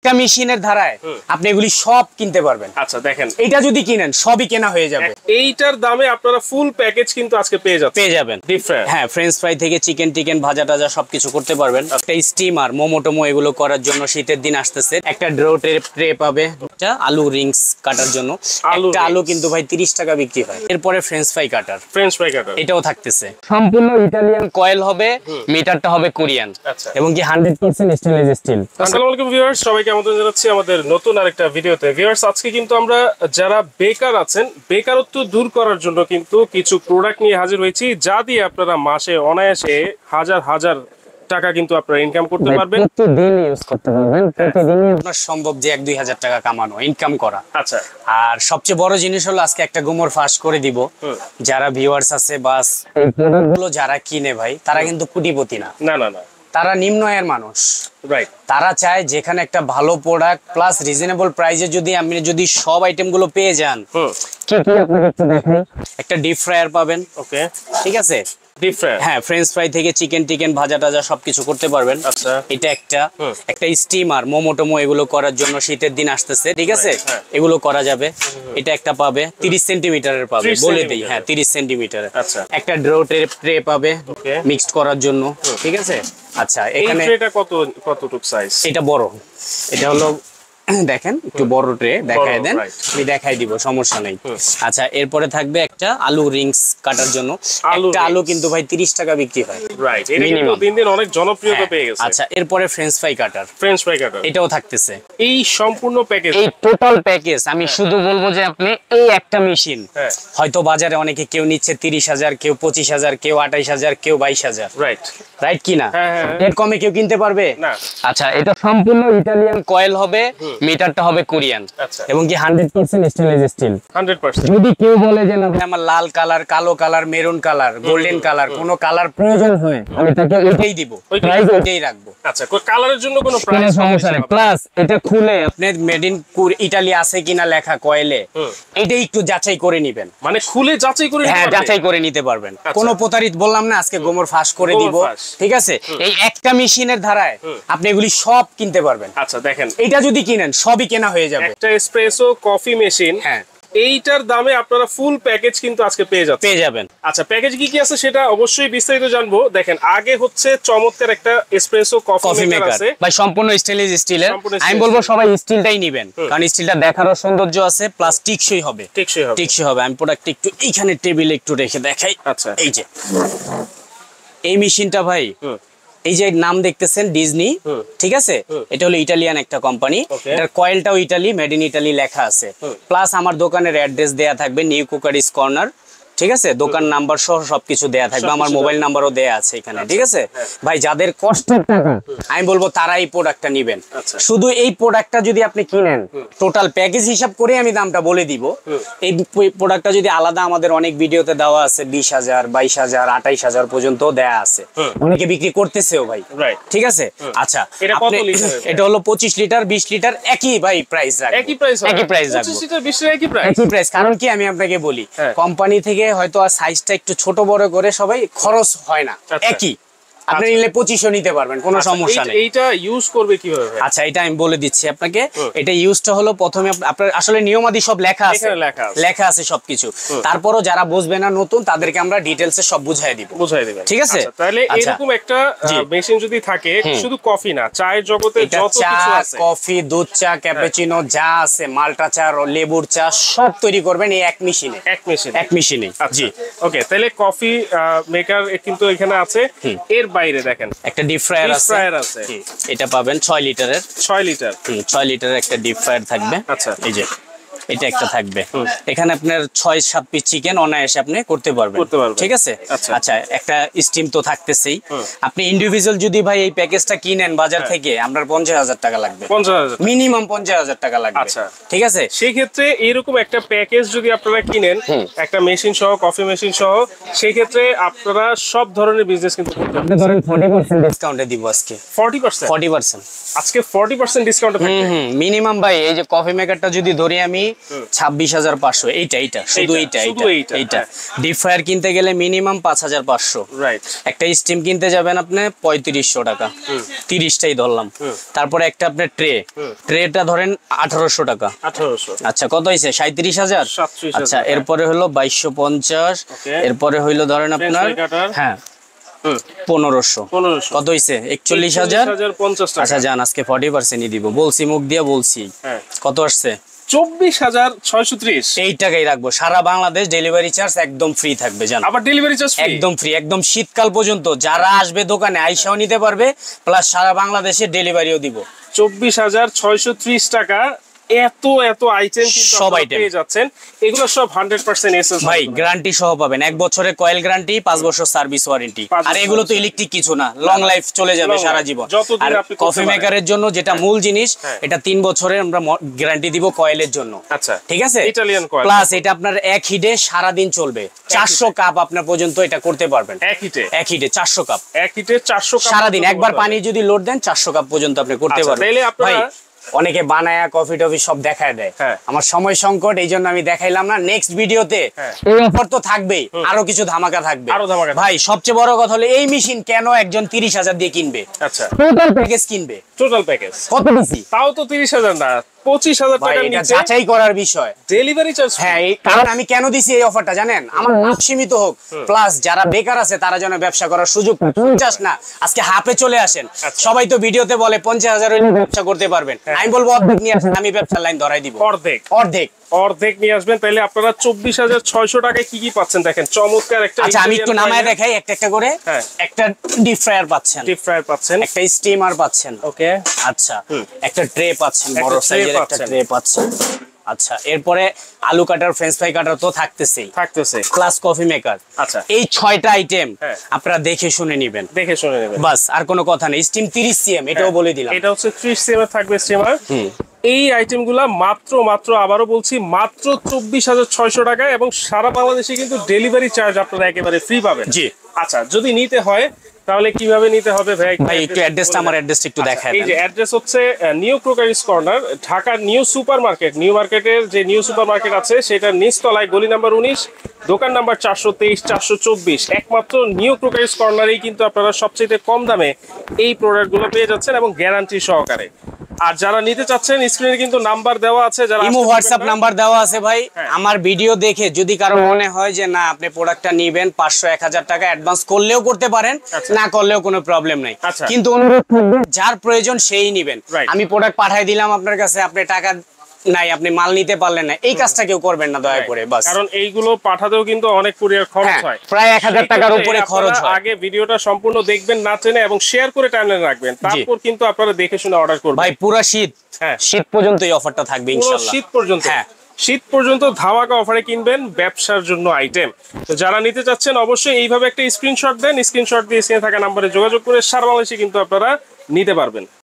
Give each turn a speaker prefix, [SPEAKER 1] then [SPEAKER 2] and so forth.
[SPEAKER 1] একটা মেশিনের ধারায় আপনি এগুলি সব কিনতে পারবেন।
[SPEAKER 2] আচ্ছা দেখেন,
[SPEAKER 1] এটা যদি কিনেন সবই কেনা হয়ে যাবে।
[SPEAKER 2] এইটার দামে আপনারা ফুল প্যাকেজ কিন্তু আজকে পেয়ে
[SPEAKER 1] যাবেন।
[SPEAKER 2] ডিফারেন্ট,
[SPEAKER 1] হ্যাঁ, ফ্রেঞ্চ ফ্রাই থেকে চিকেন টিকেন ভাজা টাজা সবকিছু করতে পারবেন। একটা স্টিমার মোমো টোমো এগুলো করার জন্য শীতের দিন আসতেছে। একটা ড্রো ট্রে পাবে, একটা আলু রিংস কাটার জন্য। একটা আলু কিন্তু ভাই 30 টাকা বিক্রি হয়। এরপরে ফ্রেঞ্চ ফ্রাই কাটার এটাও থাকতেছে। সম্পূর্ণ ইটালিয়ান কয়েল হবে, মিটারটা হবে কোরিয়ান এবং কি 100% স্টেনলেস স্টিল।
[SPEAKER 2] আসসালামু আলাইকুম ভিউয়ার্স, সবাইকে আমন্ত্রণ জানাচ্ছি আমাদের নতুন আরেকটা ভিডিওতে। ভিউয়ার্স, আজকে কিন্তু আমরা যারা বেকার আছেন, বেকারত্ব দূর করার জন্য কিন্তু কিছু প্রোডাক্ট নিয়ে হাজির হয়েছি, যা দিয়ে আপনারা মাসে অনায়াসে হাজার হাজার টাকা কিন্তু আপনারা ইনকাম করতে পারবেন।
[SPEAKER 1] প্রতিদিন ইউজ করতে পারবেন, প্রতিদিনই আপনার সম্ভব যে 1-2 হাজার টাকা কামানো, ইনকাম করা।
[SPEAKER 2] আচ্ছা,
[SPEAKER 1] আর সবচেয়ে বড় জিনিস হলো আজকে একটা গোমর ফাঁস করে দিব। যারা ভিউয়ার্স আছে বাস এই প্রোডাক্টগুলো যারা কিনে ভাই, তারা কিন্তু কোটিপতি না,
[SPEAKER 2] না না না,
[SPEAKER 1] তারা নিম্ন আয়ের মানুষ।
[SPEAKER 2] রাইট।
[SPEAKER 1] তারা চায় যেখানে একটা ভালো প্রোডাক্ট প্লাস রিজনেবল প্রাইসে যদি সব আইটেম গুলো পেয়ে যান। কি কি আপনাকে একটু দেখাই। একটা ডিপ ফ্রায়ার পাবেন,
[SPEAKER 2] ওকে,
[SPEAKER 1] ঠিক আছে।
[SPEAKER 2] ডিপ ফ্রায়ার,
[SPEAKER 1] হ্যাঁ, ফ্রেঞ্চ ফ্রাই থেকে চিকেন টিকেন ভাজা টাজা সবকিছু করতে পারবেন।
[SPEAKER 2] আচ্ছা,
[SPEAKER 1] এটা একটা স্টিমার মোমো টোমো এগুলো করার জন্য শীতের দিন আসতেছে, ঠিক আছে। এগুলো করা যাবে। এটা একটা পাবে 30 সেন্টিমিটারের পাবে, বলে দিই। হ্যাঁ, 30 সেন্টিমিটারের।
[SPEAKER 2] আচ্ছা,
[SPEAKER 1] একটা ড্রো ট্রে পাবে মিক্সড করার জন্য, ঠিক আছে। আচ্ছা, এখানে
[SPEAKER 2] এটা কতটুকু সাইজ?
[SPEAKER 1] এটা বড়, এটা হলো দেখেন একটু বড় ট্রে দেখায় দেন, আমি দেখাই দিব, সমস্যা নেই। আচ্ছা, এরপরে থাকবে একটা আলু রিংস কাটার জন্য। একটা আলু কিন্তু ভাই 30 টাকা বিক্রি হয়,
[SPEAKER 2] রাইট। এটা কিন্তু দিন দিন অনেক জনপ্রিয়তা পেয়ে গেছে।
[SPEAKER 1] আচ্ছা, এরপরে ফ্রেঞ্চ ফ্রাই কাটার এটাও থাকতেছে।
[SPEAKER 2] এই সম্পূর্ণ প্যাকেজ,
[SPEAKER 1] এই টোটাল প্যাকেজ আমি শুধু বলবো যে আপনি এই একটা মেশিন হয়তো বাজারে অনেকে কেউ নিচ্ছে 30,000, কেউ 25,000, কেউ 28,000, কেউ 22,000, রাইট কি না? এর কমে কেউ কিনতে পারবে না। আচ্ছা, এটা সম্পূর্ণ ইটালিয়ান কয়েল হবে, মিটারটা হবে কোরিয়ান এবং কি 100% স্টেনলেস স্টিল।
[SPEAKER 2] 100%।
[SPEAKER 1] যদি কেউ বলে যে না আমার লাল কালার, কালো colour, maroon colour, golden colour কোনো কালার প্রয়োজন হয়, আমি তাকে এটাই দিব, প্রাইস ওইটাই রাখবো।
[SPEAKER 2] আচ্ছা, কোন কালারের জন্য কোনো প্রাইস
[SPEAKER 1] সমস্যা নেই। প্লাস এটা খুলে আপনি মেড ইন ইটালি আছে কিনা লেখা কয়েলে, এটাই একটু যাচাই করে নেবেন।
[SPEAKER 2] মানে খুলে যাচাই করে,
[SPEAKER 1] হ্যাঁ, যাচাই করে নিতে পারবেন। কোনো প্রতারিত বললাম না, আজকে গোমর ফাঁস করে দিব, ঠিক আছে। এই একটা মেশিনের ধারায় আপনি এগুলি সব কিনতে পারবেন।
[SPEAKER 2] আচ্ছা দেখেন,
[SPEAKER 1] এটা যদি কিনেন সবই কেনা হয়ে যাবে।
[SPEAKER 2] একটা এসপ্রেসো কফি মেশিন, হ্যাঁ, এইটার দামে আপনারা ফুল প্যাকেজ কিন্তু আজকে পেয়ে যাবেন। আচ্ছা, প্যাকেজ কি কি আছে সেটা অবশ্যই বিস্তারিত জানবো। দেখেন, আগে হচ্ছে চমৎকার একটা এসপ্রেসো কফি মেকার আছে ভাই,
[SPEAKER 1] সম্পূর্ণ স্টেনলেস স্টিলের। আমি বলবো সবাই স্টিলটাই নেবেন, কারণ স্টিলটা দেখারও সৌন্দর্য আছে, প্লাস টিকসই হবে। আমি প্রোডাক্ট একটু এইখানে টেবিলে একটু রেখে দেখাই।
[SPEAKER 2] আচ্ছা,
[SPEAKER 1] এই যে এই মেশিনটা ভাই, এই যে নাম দেখতেছেন ডিজনি, ঠিক আছে। এটা হলো ইটালিয়ান একটা কোম্পানি। এটার কয়েলটাও ইটালি, মেড ইন ইটালি লেখা আছে। প্লাস আমার দোকানের অ্যাড্রেস দেয়া থাকবে, নিউ কুকারিস কর্নার, ঠিক আছে। দোকান নাম্বার সহ সবকিছু দেয়া থাকবে, আমার মোবাইল নাম্বারও দেয়া আছে এখানে, ঠিক আছে। ভাই, যাদের কষ্টের টাকা, আমি বলবো তারা এই প্রোডাক্টটা নেবেন। শুধু এই প্রোডাক্টটা যদি আপনি কিনেন, টোটাল প্যাকেজ হিসাব করে আমি দামটা বলে দিব। এই প্রোডাক্টটা যদি আলাদা আমাদের অনেক ভিডিওতে দেওয়া আছে, 20,000, 22,000, 28,000 পর্যন্ত দেয়া আছে, অনেকে বিক্রি করতেছেও ভাই, ঠিক আছে। আচ্ছা, এটা হলো 25 লিটার 20 লিটার একই ভাই প্রাইস রাখবো, একই প্রাইস রাখবো।
[SPEAKER 2] 25 লিটার 20 লিটার একই প্রাইস।
[SPEAKER 1] কারণ কি আমি আপনাকে বলি, কোম্পানি থেকে হয়তো সাইজটা একটু ছোট বড় করে সবাই খরচ হয় না, একই। আপনি নিলে 25ও নিতে পারবেন, কোনো সমস্যা নেই।
[SPEAKER 2] এইটা ইউজ করবে কিভাবে?
[SPEAKER 1] আচ্ছা, এটা আমি বলে দিচ্ছি আপনাকে। এটা ইউজটা হলো প্রথমে আপনার আসলে নিয়মাদি সব লেখা আছে সবকিছু। তারপরও যারা বুঝবে না নতুন, তাদেরকে আমরা ডিটেইলসে সব বুঝাই দিব, ঠিক আছে।
[SPEAKER 2] তাহলে এরকম একটা মেশিন যদি থাকে, শুধু কফি না, চায়ের জগতে যত কিছু আছে,
[SPEAKER 1] কফি, দুধ চা, ক্যাপুচিনো যা আছে, মাল্টা চা, লেবুর চা, সব তৈরি করবেন এই এক মেশিনে। জি,
[SPEAKER 2] ওকে। তাহলে কফি মেকার কিন্তু এখানে আছে। এর বাইরে দেখেন একটা
[SPEAKER 1] ডিপ ফ্রায়ার আছে, এটা পাবেন 6 লিটারের। 6 লিটারের একটা ডিপ ফ্রায়ার থাকবে।
[SPEAKER 2] আচ্ছা,
[SPEAKER 1] এই যে এটা একটা থাকবে। এখানে আপনার 6-7 পিস চিকেন অনায়াসে আপনি করতে পারবেন, ঠিক আছে। আচ্ছা, একটা স্টিম তো থাকতেছেই। আপনি ইন্ডিভিজুয়াল যদি ভাই এই প্যাকেজটা কিনেন বাজার থেকে, আপনার 50,000 টাকা লাগবে, মিনিমাম 50,000 টাকা লাগবে। আচ্ছা, ঠিক আছে।
[SPEAKER 2] সেই ক্ষেত্রে এরকম একটা প্যাকেজ যদি আপনারা কিনেন, একটা মেশিন সহ, কফি মেশিন সহ, সেই ক্ষেত্রে আপনারা সব ধরনের বিজনেস কিন্তু করতে পারবেন।
[SPEAKER 1] আপনি ধরেন 40% ডিসকাউন্টে দিব আজকে।
[SPEAKER 2] 40% আজকে 40% ডিসকাউন্টে থাকবে।
[SPEAKER 1] মিনিমাম ভাই, এই যে কফি মেকারটা যদি ধরি আমি 26,500। এইটা শুধু এইটা ডিপ ফ্রায়ার কিনতে গেলে মিনিমাম 5,500।
[SPEAKER 2] রাইট।
[SPEAKER 1] একটা স্টিম কিনতে যাবেন আপনি 3500 টাকা, 30টাই ধরলাম। তারপরে একটা আপনার ট্রেটা ধরেন 1800 টাকা।
[SPEAKER 2] 1800।
[SPEAKER 1] আচ্ছা কত হয়েছে? 37,000।
[SPEAKER 2] 37,000।
[SPEAKER 1] আচ্ছা এরপরে হলো 2250। এরপরে হইলো ধরেন আপনার হ্যাঁ 1500। কত হইছে? 41,050 টাকা। আচ্ছা জান আজকে 40%ই দিব, বলছি মুখ দিয়ে বলছি। কত আসছে?
[SPEAKER 2] 24,630।
[SPEAKER 1] এই টাকাই রাখবো। সারা বাংলাদেশ ডেলিভারি চার্জ একদম ফ্রি থাকবে জান।
[SPEAKER 2] আবার ডেলিভারি চার্জ
[SPEAKER 1] একদম ফ্রি, একদম শীতকাল পর্যন্ত যারা আসবে দোকানে আইসাও নিতে পারবে, প্লাস সারা বাংলাদেশে ডেলিভারিও দিব।
[SPEAKER 2] 24,630 টাকা। এত আইটেম কিন্তু
[SPEAKER 1] সব
[SPEAKER 2] আপনারা
[SPEAKER 1] আইটেম
[SPEAKER 2] পেয়ে যাচ্ছেন। এগুলো সব 100% এসএস
[SPEAKER 1] ভাই, গ্যারান্টি সহ পাবেন। 1 বছরের কয়েল গ্যারান্টি, 5 বছর সার্ভিস ওয়ারেন্টি। আর এগুলো তো ইলেকট্রিক কিছু না, লং লাইফ চলে যাবে সারা জীবন। আর কফি মেকারের জন্য যেটা মূল জিনিস, এটা 3 বছরের আমরা গ্যারান্টি দিব কয়েলের জন্য।
[SPEAKER 2] আচ্ছা
[SPEAKER 1] ঠিক আছে,
[SPEAKER 2] ইটালিয়ান কয়েল।
[SPEAKER 1] প্লাস এটা আপনার এক হিটে সারা দিন চলবে। 400 কাপ আপনার পর্যন্ত এটা করতে পারবেন।
[SPEAKER 2] এক হিটে
[SPEAKER 1] 400 কাপ।
[SPEAKER 2] এক হিটে 400 কাপ
[SPEAKER 1] সারা দিন একবার পানি যদি লোড দেন 400 কাপ পর্যন্ত আপনি করতে পারবেন।
[SPEAKER 2] তাহলে আপনারা
[SPEAKER 1] অনেকে বানায়া কফি টফি সব দেখায় দেয়। আমার সময় সংকট, এই জন্য আমি দেখাইলাম না। নেক্সট ভিডিওতে এই অফার তো থাকবেই, আরো কিছু ধামাকা থাকবে। ভাই সবচেয়ে বড় কথা হলো এই মেশিন কেন একজন 30,000 দিয়ে কিনবে?
[SPEAKER 2] আচ্ছা
[SPEAKER 1] টোটাল প্যাকেজ কিনবে।
[SPEAKER 2] টোটাল প্যাকেজ
[SPEAKER 1] কত বেশি?
[SPEAKER 2] তাও তো 30,000 না, 25,000 টাকার
[SPEAKER 1] এটা
[SPEAKER 2] নিচে
[SPEAKER 1] যাচাই করার বিষয়।
[SPEAKER 2] Delivery charge.
[SPEAKER 1] হ্যাঁ, কারণ আমি কেন দিছি এই অফারটা জানেন? আমার লাভ সীমিত হোক, প্লাস যারা বেকার আছে তারা যেন ব্যবসা করার সুযোগ পায়। 50 না, আজকে হাফে চলে আসেন। সবাই তো ভিডিওতে বলে 50,000 হইলে ব্যবসা করতে পারবেন। আমি বলবো অর্ধেক নিয়ে আসেন, আমি ব্যবসার লাইন ধরাই দিব। অর্ধেক
[SPEAKER 2] নিয়ে আসবেন। তাহলে আপনারা 24,600 টাকায় কি কি পাচ্ছেন দেখেন। চমৎকার একটা।
[SPEAKER 1] আচ্ছা আমি একটু নামায় দেখাই একটা করে। একটা ডিপ ফ্রায়ার পাচ্ছেন, একটা স্টিমার পাচ্ছেন। ওকে আচ্ছা, একটা ট্রে পাচ্ছেন, বড় সাইজের একটা ট্রে পাচ্ছেন। আচ্ছা এরপরে আলু কাটার, ফ্রেঞ্চ ফ্রাই কাটার তো থাকতেছে প্লাস কফি মেকার। আচ্ছা এই 6টা আইটেম আপনারা দেখে শুনে নেবেন। বাস, আর কোনো কথা নেই। স্টিম 30 সিএম, এটাও বলে দিলাম।
[SPEAKER 2] এটা হচ্ছে 30 সিএম এর থাকবে স্টিমার। এই আইটেমগুলো মাত্র আবারও বলছি মাত্র 24,600 টাকায়, এবং সারা বাংলাদেশে কিন্তু ডেলিভারি চার্জ আপনারা একেবারে ফ্রি পাবেন। জি আচ্ছা, যদি নিতে হয় তাহলে কিভাবে নিতে হবে ভাই?
[SPEAKER 1] একটু অ্যাড্রেসটা, আমার অ্যাড্রেসটা একটু দেখায় দেন।
[SPEAKER 2] এই যে অ্যাড্রেস হচ্ছে নিউ ক্রোকারিস কর্নার, ঢাকার নিউ সুপার মার্কেট। নিউ মার্কেটের যে নিউ সুপার মার্কেট আছে সেটার নিচতলায়, গলি নাম্বার 19, দোকান নাম্বার 423, 424। একমাত্র নিউ ক্রোকারিস কর্নারেই কিন্তু আপনারা সবচেয়ে কম দামে এই প্রোডাক্টগুলো পেয়ে যাচ্ছেন, এবং গ্যারান্টি সহকারে। আর যারা নিতে চাচ্ছেন, স্ক্রিনে কিন্তু নাম্বার দেওয়া আছে, যারা
[SPEAKER 1] ইমো হোয়াটসঅ্যাপ নাম্বার দেওয়া আছে ভাই। আমার ভিডিও দেখে যদি কারো মনে হয় যে না আপনি প্রোডাক্টটা নেবেন, 500-1000 টাকা অ্যাডভান্স করলেও করতে পারেন, না করলেও কোনো প্রবলেম নাই। কিন্তু অনুরোধ থাকবে যার প্রয়োজন সেই নেবেন। আমি প্রোডাক্ট পাঠিয়ে দিলাম আপনার কাছে, আপনি টাকা নাই, আপনি মাল নিতে পারলেন না, এই কাজটা কেউ করবেন না দয়া করে। বাস,
[SPEAKER 2] কারণ এইগুলো পাঠাতেও কিন্তু অনেক কুরিয়ার খরচ হয়,
[SPEAKER 1] প্রায় 1000 টাকার উপরে খরচ হয়।
[SPEAKER 2] আগে ভিডিওটা সম্পূর্ণ দেখবেন না টেনে, এবং শেয়ার করে টাইমলাইন রাখবেন, তারপর কিন্তু আপনারা দেখে শুনে অর্ডার করবেন।
[SPEAKER 1] ভাই পুরো শীত পর্যন্ত এই অফারটা থাকবে ইনশাআল্লাহ।
[SPEAKER 2] শীত পর্যন্ত ধামাকা অফারে কিনবেন ব্যবসার জন্য আইটেম। তো যারা নিতে চাচ্ছেন অবশ্যই এইভাবে একটা স্ক্রিনশট দেন, স্ক্রিনশট দিয়ে স্ক্রিনে থাকা নম্বরে যোগাযোগ করে সারা বাংলাদেশে কিন্তু আপনারা নিতে পারবেন।